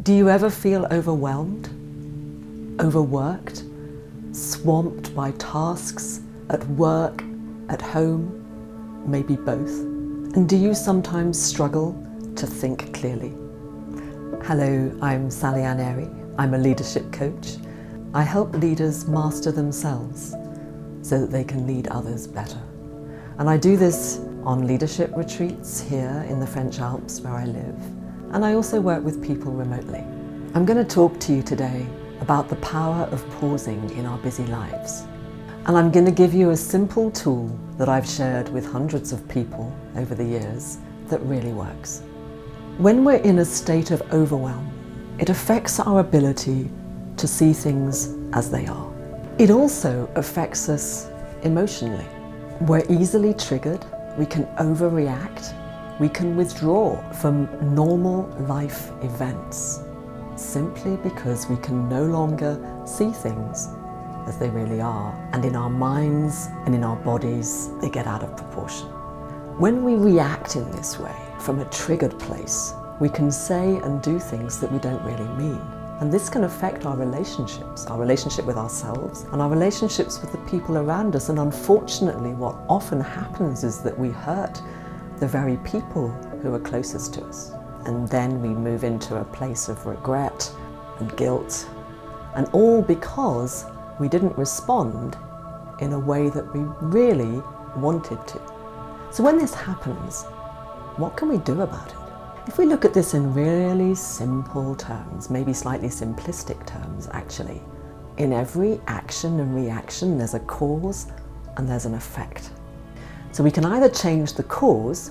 Do you ever feel overwhelmed, overworked, swamped by tasks at work, at home, maybe both? And do you sometimes struggle to think clearly? Hello, I'm Sally Ann Airy. I'm a leadership coach. I help leaders master themselves so that they can lead others better. And I do this on leadership retreats here in the French Alps where I live. And I also work with people remotely. I'm going to talk to you today about the power of pausing in our busy lives. And I'm going to give you a simple tool that I've shared with hundreds of people over the years that really works. When we're in a state of overwhelm, it affects our ability to see things as they are. It also affects us emotionally. We're easily triggered, we can overreact, we can withdraw from normal life events simply because we can no longer see things as they really are. And in our minds and in our bodies, they get out of proportion. When we react in this way, from a triggered place, we can say and do things that we don't really mean. And this can affect our relationships, our relationship with ourselves and our relationships with the people around us. And unfortunately, what often happens is that we hurt the very people who are closest to us. And then we move into a place of regret and guilt, and all because we didn't respond in a way that we really wanted to. So when this happens, what can we do about it? If we look at this in really simple terms, maybe slightly simplistic terms actually, in every action and reaction there's a cause and there's an effect. So we can either change the cause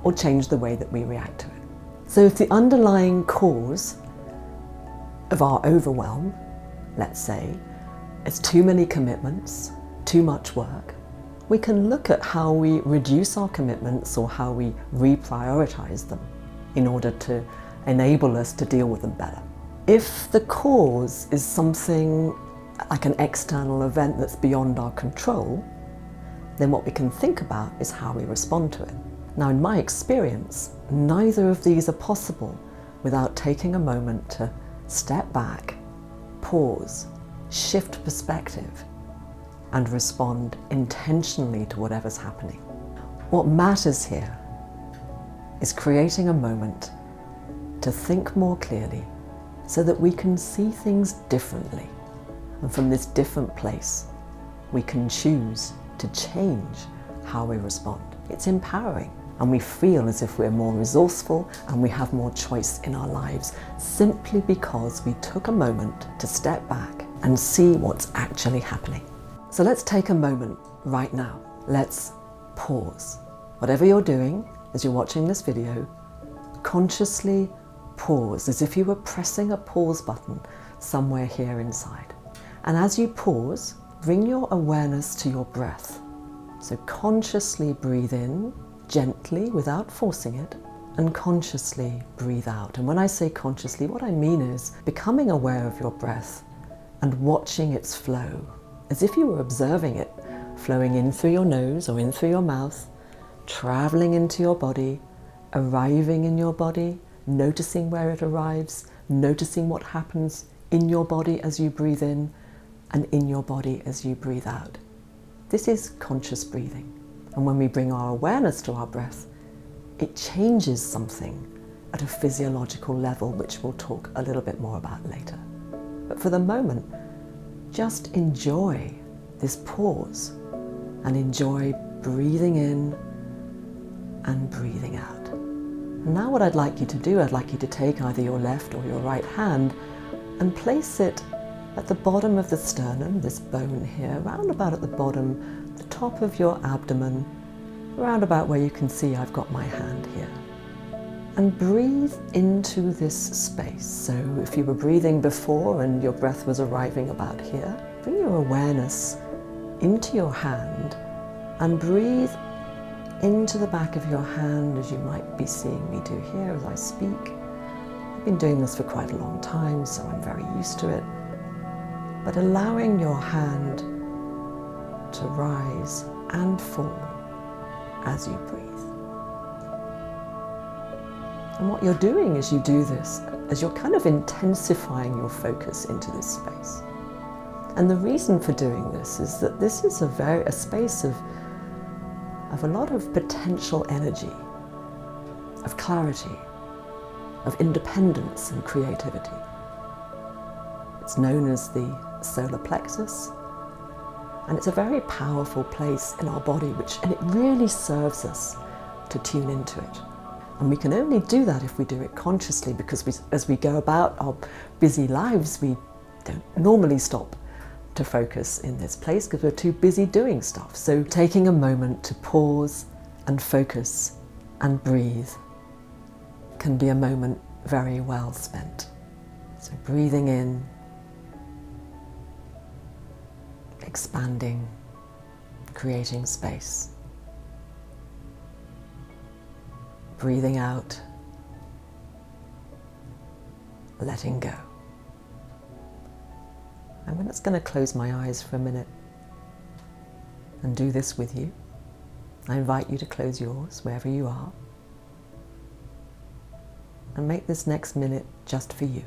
or change the way that we react to it. So if the underlying cause of our overwhelm, let's say, is too many commitments, too much work, we can look at how we reduce our commitments or how we reprioritize them in order to enable us to deal with them better. If the cause is something like an external event that's beyond our control, then what we can think about is how we respond to it. Now, in my experience, neither of these are possible without taking a moment to step back, pause, shift perspective, and respond intentionally to whatever's happening. What matters here is creating a moment to think more clearly so that we can see things differently. And from this different place, we can choose to change how we respond. It's empowering, and we feel as if we're more resourceful and we have more choice in our lives simply because we took a moment to step back and see what's actually happening. So let's take a moment right now. Let's pause. Whatever you're doing as you're watching this video, consciously pause as if you were pressing a pause button somewhere here inside. And as you pause, bring your awareness to your breath. So consciously breathe in, gently, without forcing it, and consciously breathe out. And when I say consciously, what I mean is becoming aware of your breath and watching its flow, as if you were observing it flowing in through your nose or in through your mouth, traveling into your body, arriving in your body, noticing where it arrives, noticing what happens in your body as you breathe in and in your body as you breathe out. This is conscious breathing. And when we bring our awareness to our breath, it changes something at a physiological level, which we'll talk a little bit more about later. But for the moment, just enjoy this pause and enjoy breathing in and breathing out. And now what I'd like you to do, I'd like you to take either your left or your right hand and place it at the bottom of the sternum, this bone here, round about at the bottom, the top of your abdomen, round about where you can see I've got my hand here. And breathe into this space. So if you were breathing before and your breath was arriving about here, bring your awareness into your hand and breathe into the back of your hand, as you might be seeing me do here as I speak. I've been doing this for quite a long time, so I'm very used to it. But allowing your hand to rise and fall as you breathe. And what you're doing as you do this, is you're kind of intensifying your focus into this space. And the reason for doing this is that this is a space of a lot of potential energy, of clarity, of independence and creativity. It's known as the solar plexus, and it's a very powerful place in our body, and it really serves us to tune into it. And we can only do that if we do it consciously, because as we go about our busy lives, we don't normally stop to focus in this place because we're too busy doing stuff. So taking a moment to pause and focus and breathe can be a moment very well spent. So breathing in, expanding, creating space. Breathing out, letting go. I'm just going to close my eyes for a minute and do this with you. I invite you to close yours wherever you are and make this next minute just for you.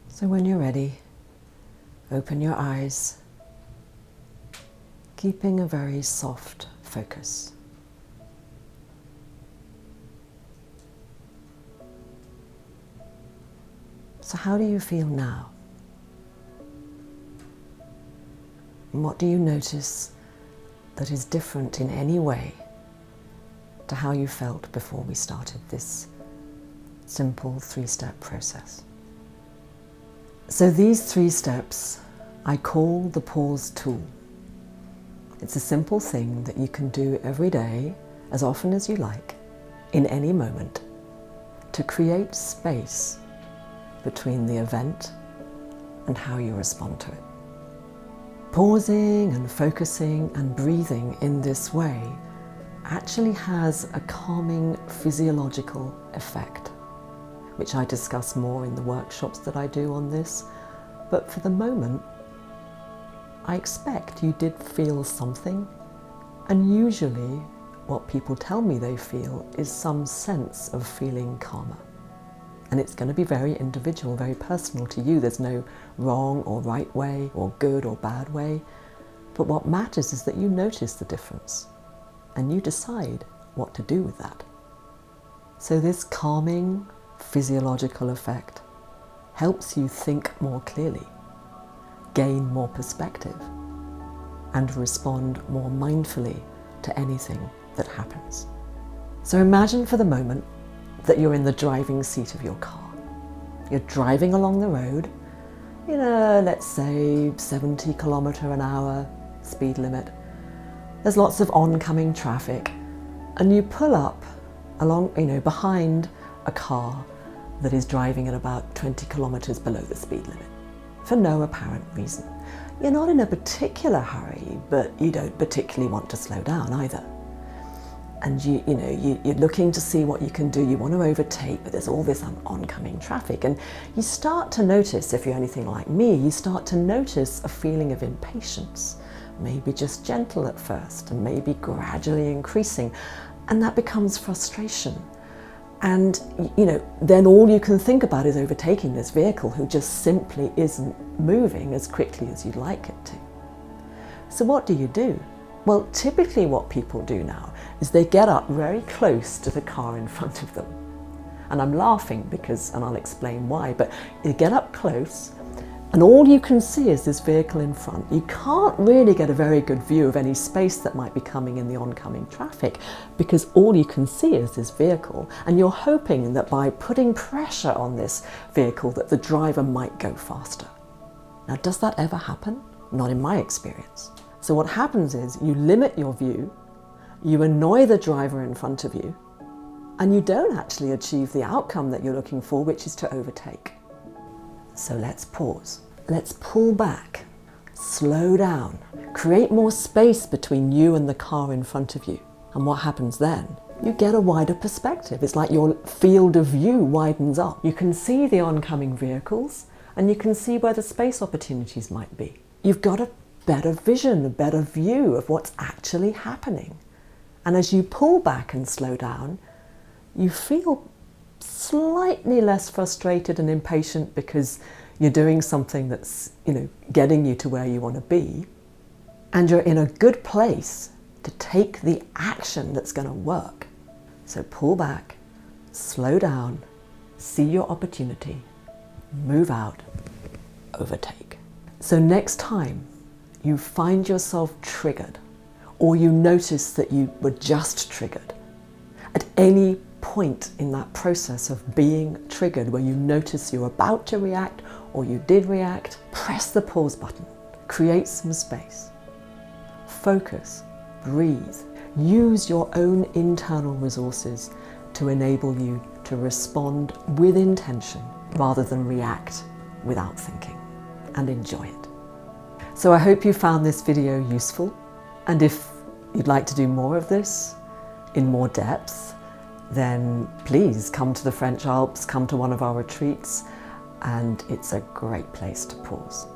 So when you're ready, open your eyes, keeping a very soft focus. So how do you feel now? And what do you notice that is different in any way to how you felt before we started this simple 3-step process? So these 3 steps I call the pause tool. It's a simple thing that you can do every day, as often as you like, in any moment, to create space between the event and how you respond to it. Pausing and focusing and breathing in this way actually has a calming physiological effect, which I discuss more in the workshops that I do on this. But for the moment, I expect you did feel something, and usually what people tell me they feel is some sense of feeling calmer. And it's going to be very individual, very personal to you. There's no wrong or right way, or good or bad way. But what matters is that you notice the difference, and you decide what to do with that. So this calming physiological effect helps you think more clearly, gain more perspective, and respond more mindfully to anything that happens. So imagine for the moment that you're in the driving seat of your car. You're driving along the road, let's say 70 km/h speed limit. There's lots of oncoming traffic, and you pull up along, behind a car that is driving at about 20 kilometers below the speed limit for no apparent reason. You're not in a particular hurry, but you don't particularly want to slow down either. And you're looking to see what you can do. You want to overtake, but there's all this oncoming traffic. And you start to notice, if you're anything like me, you start to notice a feeling of impatience, maybe just gentle at first and maybe gradually increasing. And that becomes frustration. And, then all you can think about is overtaking this vehicle who just simply isn't moving as quickly as you'd like it to. So what do? Well, typically what people do now is they get up very close to the car in front of them. And I'm laughing and I'll explain why, but you get up close and all you can see is this vehicle in front. You can't really get a very good view of any space that might be coming in the oncoming traffic because all you can see is this vehicle, and you're hoping that by putting pressure on this vehicle that the driver might go faster. Now, does that ever happen? Not in my experience. So what happens is you limit your view, you annoy the driver in front of you, and you don't actually achieve the outcome that you're looking for, which is to overtake. So let's pause. Let's pull back, slow down, create more space between you and the car in front of you. And what happens then? You get a wider perspective. It's like your field of view widens up. You can see the oncoming vehicles and you can see where the space opportunities might be. You've got a better vision, a better view of what's actually happening. And as you pull back and slow down, you feel slightly less frustrated and impatient because you're doing something that's, getting you to where you want to be. And you're in a good place to take the action that's going to work. So pull back, slow down, see your opportunity, move out, overtake. So next time you find yourself triggered, or you notice that you were just triggered, at any point in that process of being triggered where you notice you're about to react or you did react, press the pause button, create some space, focus, breathe, use your own internal resources to enable you to respond with intention rather than react without thinking, and enjoy it. So I hope you found this video useful, and if you'd like to do more of this in more depth, then please come to the French Alps, come to one of our retreats, and it's a great place to pause.